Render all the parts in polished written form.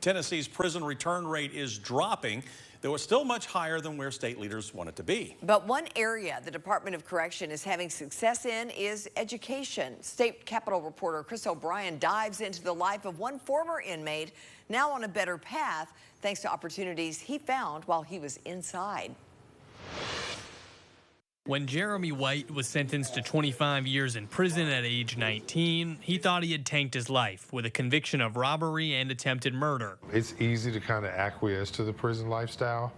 Tennessee's prison return rate is dropping, though it's still much higher than where state leaders want it to be. But one area the Department of Correction is having success in is education. State Capitol reporter Chris O'Brien dives into the life of one former inmate, now on a better path, thanks to opportunities he found while he was inside. When Jeremy White was sentenced to 25 years in prison at age 19, he thought he had tanked his life with a conviction of robbery and attempted murder. It's easy to kind of acquiesce to the prison lifestyle,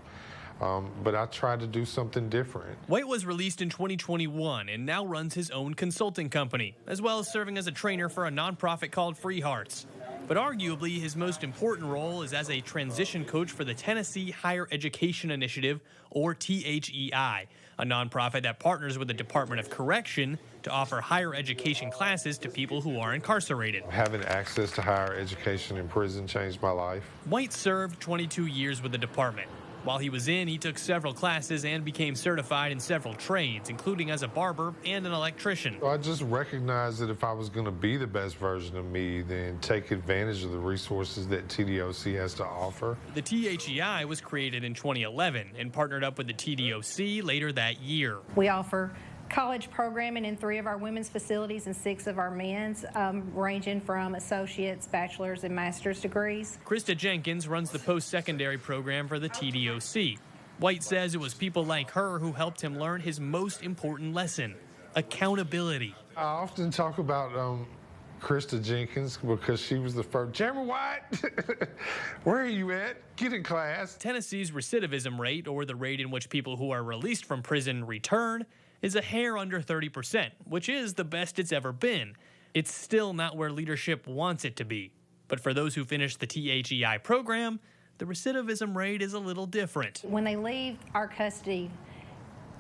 but I tried to do something different. White was released in 2021 and now runs his own consulting company, as well as serving as a trainer for a nonprofit called Free Hearts. But arguably, his most important role is as a transition coach for the Tennessee Higher Education Initiative, or THEI, a nonprofit that partners with the Department of Correction to offer higher education classes to people who are incarcerated. Having access to higher education in prison changed my life. White served 22 years with the department. While he was in, he took several classes and became certified in several trades, including as a barber and an electrician. I just recognized that if I was going to be the best version of me, then take advantage of the resources that TDOC has to offer. The THEI was created in 2011 and partnered up with the TDOC later that year. We offer college programming in 3 of our women's facilities and 6 of our men's, ranging from associate's, bachelor's, and master's degrees. Krista Jenkins runs the post-secondary program for the TDOC. White says it was people like her who helped him learn his most important lesson: accountability. I often talk about Krista Jenkins because she was the first. Jeremy White, where are you at? Get in class. Tennessee's recidivism rate, or the rate in which people who are released from prison return, is a hair under 30%, which is the best it's ever been. It's still not where leadership wants it to be. But for those who finish the THEI program, the recidivism rate is a little different. When they leave our custody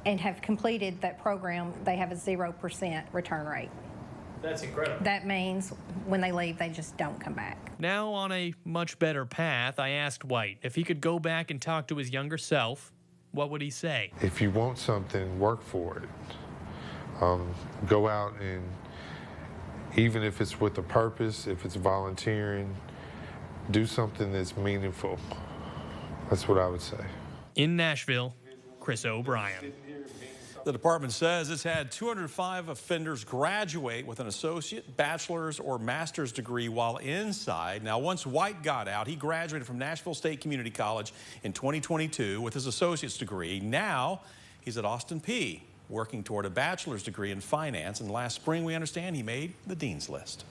and have completed that program, they have a 0% return rate. That's incredible. That means when they leave, they just don't come back. Now on a much better path, I asked White if he could go back and talk to his younger self. What would he say? If you want something, work for it. Go out and, even if it's with a purpose, if it's volunteering, do something that's meaningful. That's what I would say. In Nashville, Chris O'Brien. The department says it's had 205 offenders graduate with an associate, bachelor's, or master's degree while inside. Now, once White got out, he graduated from Nashville State Community College in 2022 with his associate's degree. Now, he's at Austin Peay, working toward a bachelor's degree in finance. And last spring, we understand he made the dean's list.